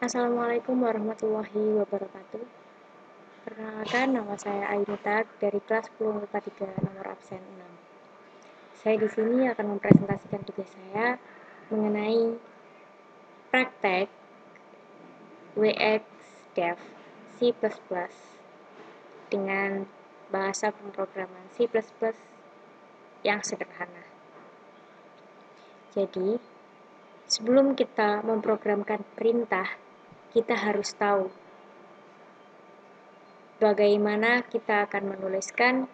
Assalamualaikum warahmatullahi wabarakatuh. Perkenalkan, nama saya Ainita dari kelas 10 MIPA 3 nomor absen 6. Saya di sini akan mempresentasikan tugas saya mengenai praktek WX Dev C++ dengan bahasa pemrograman C++ yang sederhana. Jadi, sebelum kita memprogramkan perintah, kita harus tahu bagaimana kita akan menuliskan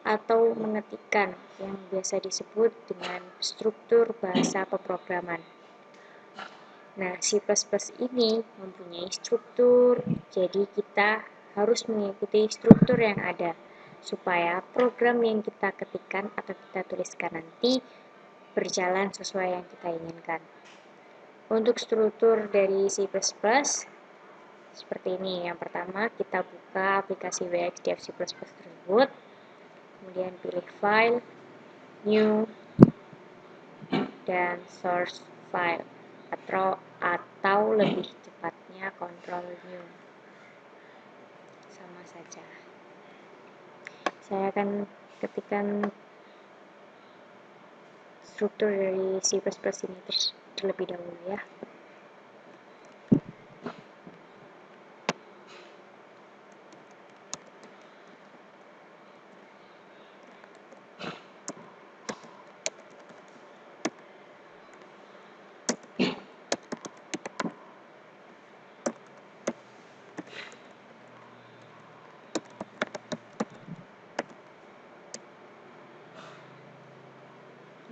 atau mengetikkan yang biasa disebut dengan struktur bahasa pemrograman. Nah, C++ ini mempunyai struktur, jadi kita harus mengikuti struktur yang ada supaya program yang kita ketikkan atau kita tuliskan nanti berjalan sesuai yang kita inginkan. Untuk struktur dari C++, seperti ini. Yang pertama, kita buka aplikasi WXDev C++ tersebut, kemudian pilih File, New, dan Source File, atau lebih cepatnya Control New. Sama saja. Saya akan ketikkan struktur dari C++ ini terlebih dahulu ya.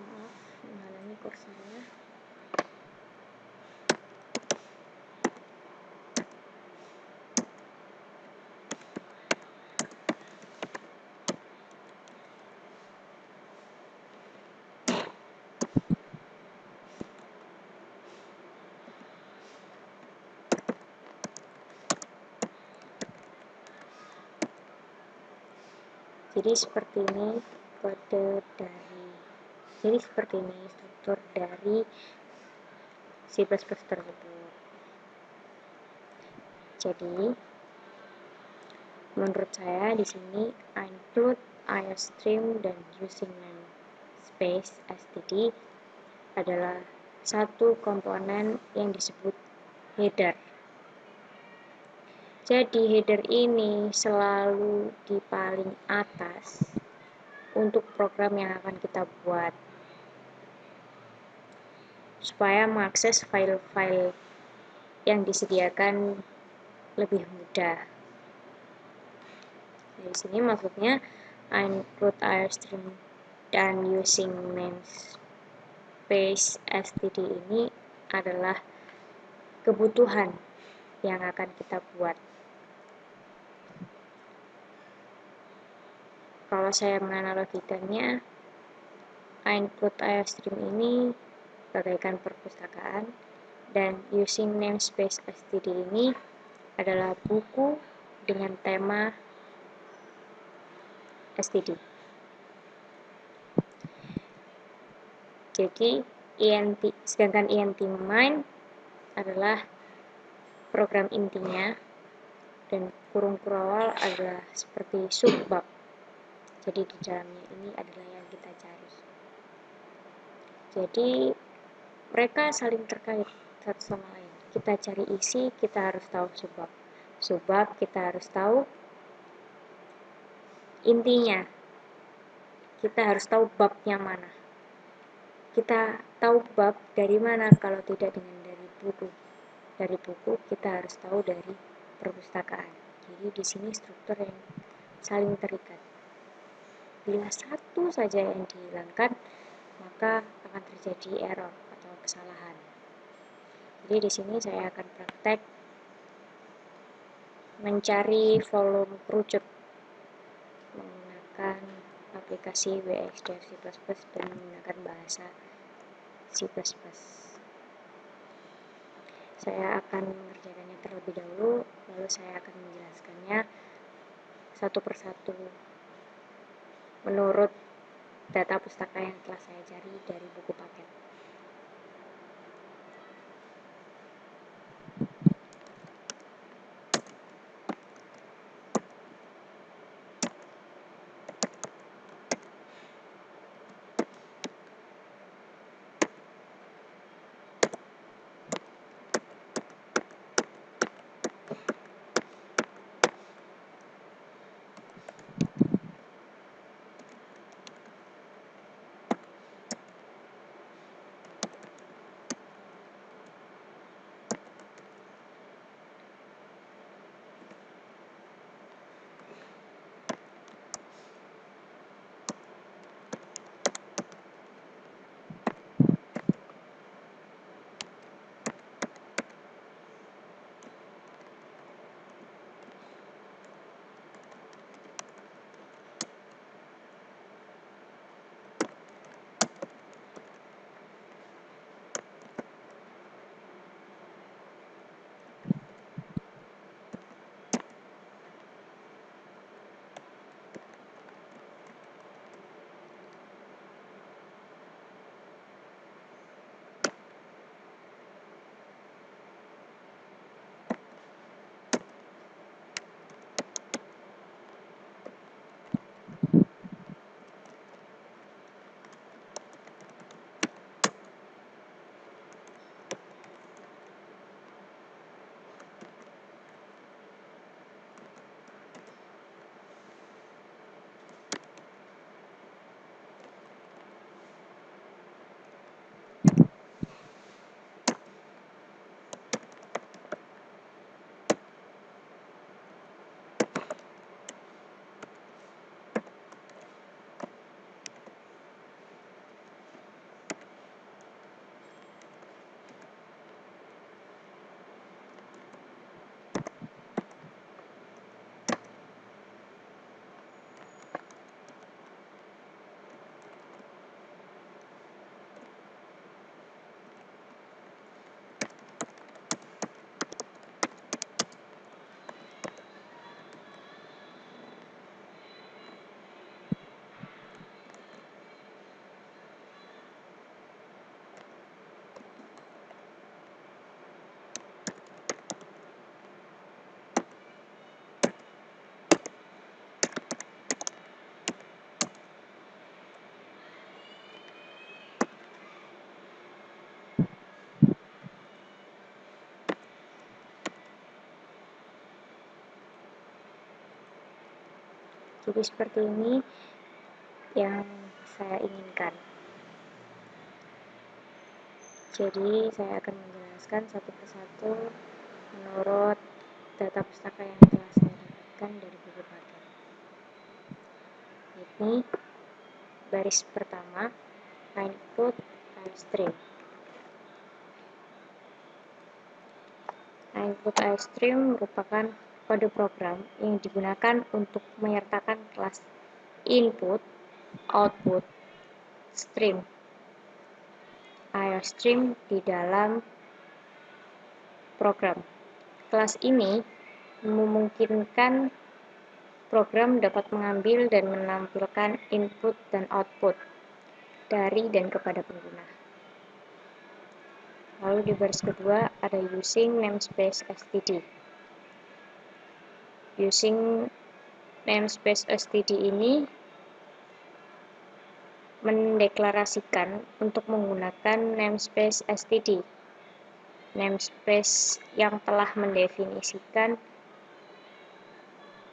Maaf, menghalangi kursornya. Jadi seperti ini struktur dari C++ tersebut. Jadi menurut saya di sini include IOStream dan using namespace std adalah satu komponen yang disebut header. Jadi header ini selalu di paling atas untuk program yang akan kita buat, supaya mengakses file-file yang disediakan lebih mudah. Di sini maksudnya include IOStream dan using namespace std ini adalah kebutuhan yang akan kita buat. Kalau saya menganalogikannya, include IOStream ini bagaikan perpustakaan, dan using namespace std ini adalah buku dengan tema std. Jadi sedangkan int_main adalah program intinya, dan kurung kurawal adalah seperti subbab. Jadi di dalamnya ini adalah yang kita cari. Jadi mereka saling terkait satu sama lain. Kita cari isi, kita harus tahu subbab. Subbab kita harus tahu intinya. Kita harus tahu bab yang mana. Kita tahu bab dari mana kalau tidak dengan dari buku. Dari buku kita harus tahu dari perpustakaan. Jadi di sini struktur yang saling terikat. Bila satu saja yang dihilangkan, maka akan terjadi error atau kesalahan. Jadi di sini saya akan praktek mencari volume kerucut menggunakan aplikasi WXDev C++ dan menggunakan bahasa C++. Saya akan mengerjakannya terlebih dahulu, lalu saya akan menjelaskannya satu persatu menurut data pustaka yang telah saya cari dari buku paket. Jadi seperti ini yang saya inginkan. Jadi saya akan menjelaskan satu persatu menurut data pustaka yang telah saya dapatkan dari buku paket. Ini baris pertama, input iStream. Input iStream merupakan kode program yang digunakan untuk menyertakan kelas input, output, stream, iStream di dalam program. Kelas ini memungkinkan program dapat mengambil dan menampilkan input dan output dari dan kepada pengguna. Lalu di baris kedua ada using namespace std. Using namespace std ini mendeklarasikan untuk menggunakan namespace std. Namespace yang telah mendefinisikan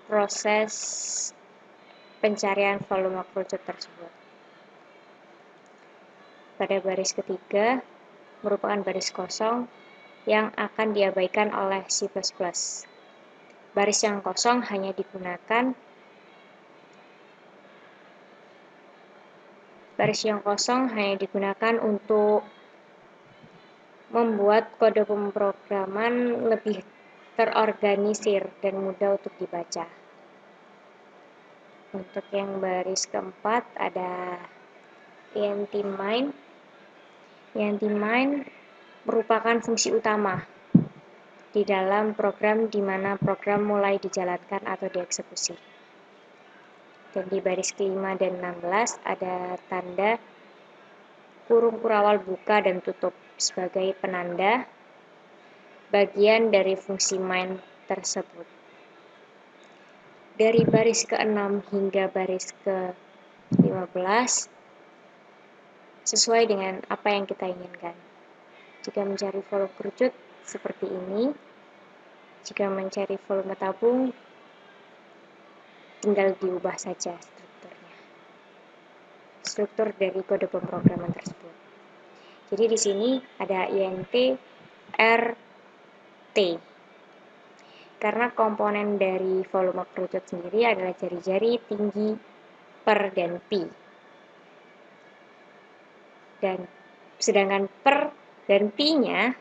proses pencarian volume kerucut tersebut. Pada baris ketiga merupakan baris kosong yang akan diabaikan oleh C++. Baris yang kosong hanya digunakan untuk membuat kode pemrograman lebih terorganisir dan mudah untuk dibaca. Untuk yang baris keempat ada intMain. intMain merupakan fungsi utama di dalam program di mana program mulai dijalankan atau dieksekusi. Dan di baris kelima dan 16 ada tanda kurung kurawal buka dan tutup sebagai penanda bagian dari fungsi main tersebut. Dari baris ke-6 hingga baris ke-15 sesuai dengan apa yang kita inginkan. Jika mencari volume kerucut seperti ini, jika mencari volume tabung tinggal diubah saja struktur dari kode pemrograman tersebut. Jadi di sini ada int rt. Karena komponen dari volume kerucut sendiri adalah jari-jari, tinggi, per, dan pi. Dan sedangkan per dan pi-nya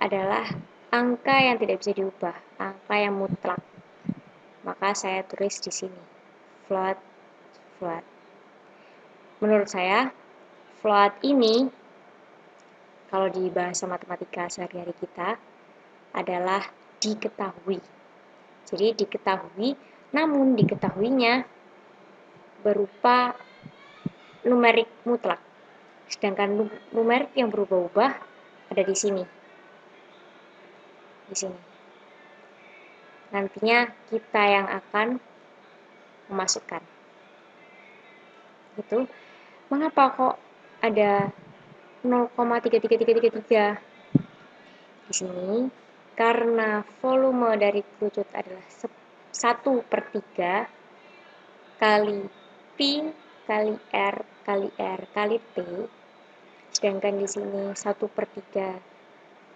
adalah angka yang tidak bisa diubah, angka yang mutlak. Maka saya tulis di sini float. Menurut saya, float ini kalau di bahasa matematika sehari-hari kita adalah diketahui. Jadi diketahui, namun diketahuinya berupa numerik mutlak. Sedangkan numerik yang berubah-ubah ada di sini. Nantinya kita yang akan memasukkan. Itu mengapa kok ada 0,33333 di sini? Karena volume dari kerucut adalah 1/3 kali pi kali r kali t. Sedangkan di sini 1/3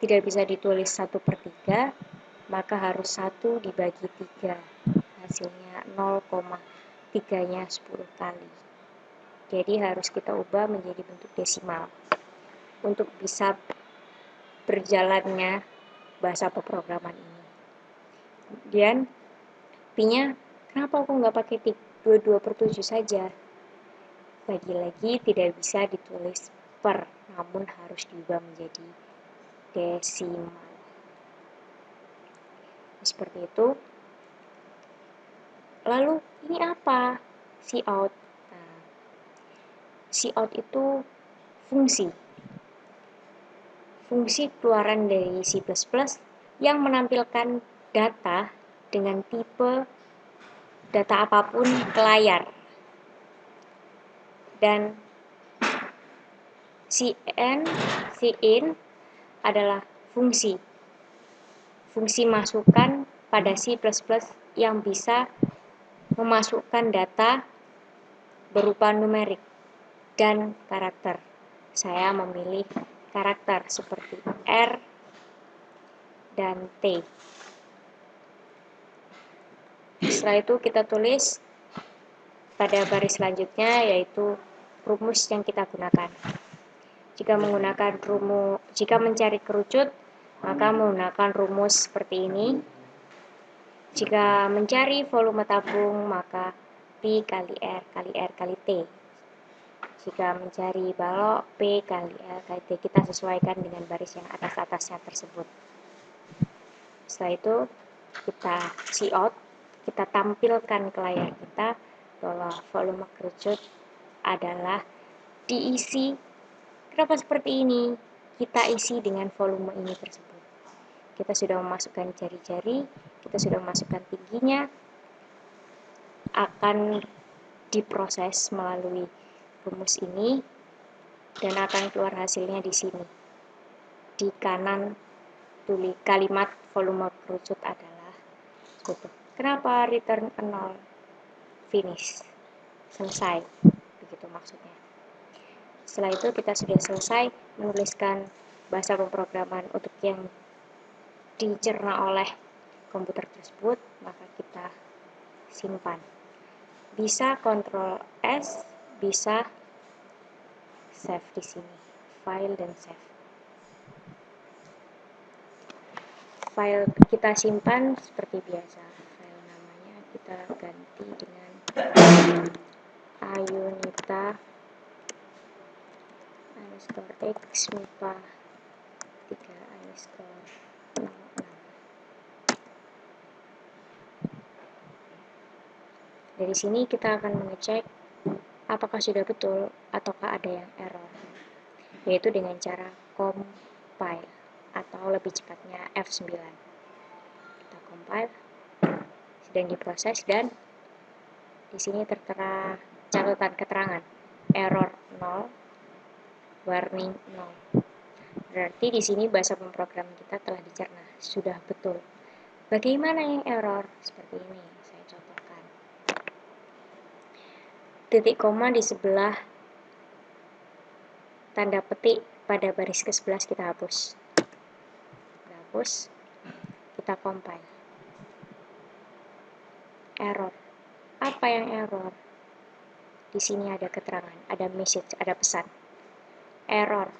tidak bisa ditulis 1/3, maka harus 1 dibagi 3. Hasilnya 0,3-nya 10 kali. Jadi harus kita ubah menjadi bentuk desimal untuk bisa berjalannya bahasa pemrograman ini. Kemudian pi-nya kenapa aku nggak pakai 22/7 saja? Lagi-lagi tidak bisa ditulis per, namun harus diubah menjadi desimal. Seperti itu. Lalu ini apa? Cout. Nah, cout itu fungsi keluaran dari C++ yang menampilkan data dengan tipe data apapun ke layar. Dan cin adalah fungsi masukan pada C++ yang bisa memasukkan data berupa numerik dan karakter. Saya memilih karakter seperti R dan T. Setelah itu kita tulis pada baris selanjutnya, yaitu rumus yang kita gunakan. Jika mencari kerucut, maka menggunakan rumus seperti ini. Jika mencari volume tabung, maka P kali R kali R kali T. Jika mencari balok, P kali L kali T. Kita sesuaikan dengan baris yang atas-atasnya tersebut. Setelah itu, kita cout, kita tampilkan ke layar kita bahwa volume kerucut adalah diisi. Kenapa seperti ini? Kita isi dengan volume ini tersebut. Kita sudah memasukkan jari-jari, kita sudah memasukkan tingginya, akan diproses melalui rumus ini, dan akan keluar hasilnya di sini. Di kanan tulis kalimat volume kerucut adalah cukup. Kenapa return 0? Finish. Selesai. Begitu maksudnya. Setelah itu kita sudah selesai menuliskan bahasa pemrograman untuk yang dicerna oleh komputer tersebut, maka kita simpan. Bisa Ctrl S, bisa save di sini, file dan save. File kita simpan seperti biasa. File namanya kita ganti dengan Ayunita _x mipa 3 _ 06. Dari sini kita akan mengecek apakah sudah betul ataukah ada yang error, yaitu dengan cara compile atau lebih cepatnya F9. Kita compile, sedang diproses, dan di sini tertera catatan keterangan error 0, warning 0. Berarti di sini bahasa pemrograman kita telah dicerna, sudah betul. Bagaimana yang error? Seperti ini, saya contohkan. Titik koma di sebelah tanda petik pada baris ke-11 kita hapus. Kita hapus, kita compile. Error. Apa yang error? Di sini ada keterangan, ada message, ada pesan. Error.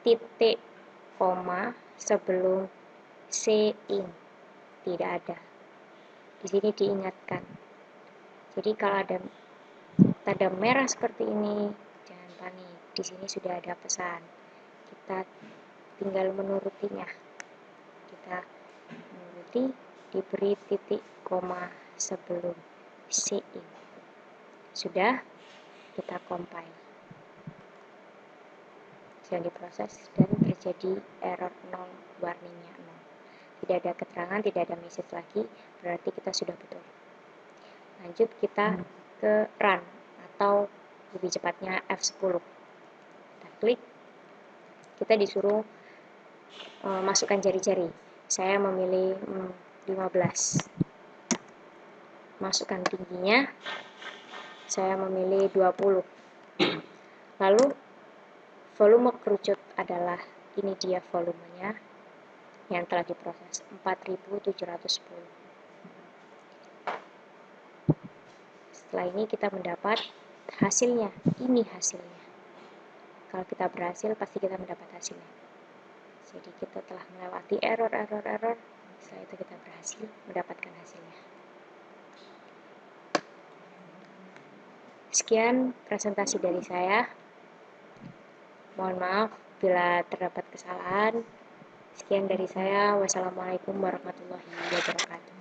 Titik koma sebelum in. Tidak ada. Di sini diingatkan. Jadi kalau ada tanda merah seperti ini, jangan panik. Di sini sudah ada pesan. Kita tinggal menurutinya. Kita menuruti, diberi titik koma sebelum in. Sudah, kita compile. Sedang diproses dan terjadi error 0, warningnya 0. Tidak ada keterangan, tidak ada message lagi, berarti kita sudah betul. Lanjut kita ke run, atau lebih cepatnya F10. Kita klik, kita disuruh masukkan jari-jari. Saya memilih 15. Masukkan tingginya, saya memilih 20. Lalu volume kerucut adalah, ini dia volumenya yang telah diproses, 4710. Setelah ini kita mendapat hasilnya. Ini hasilnya. Kalau kita berhasil, pasti kita mendapat hasilnya. Jadi kita telah melewati error. Setelah itu kita berhasil mendapatkan hasilnya. Sekian presentasi dari saya. Mohon maaf bila terdapat kesalahan. Sekian dari saya. Wassalamualaikum warahmatullahi wabarakatuh.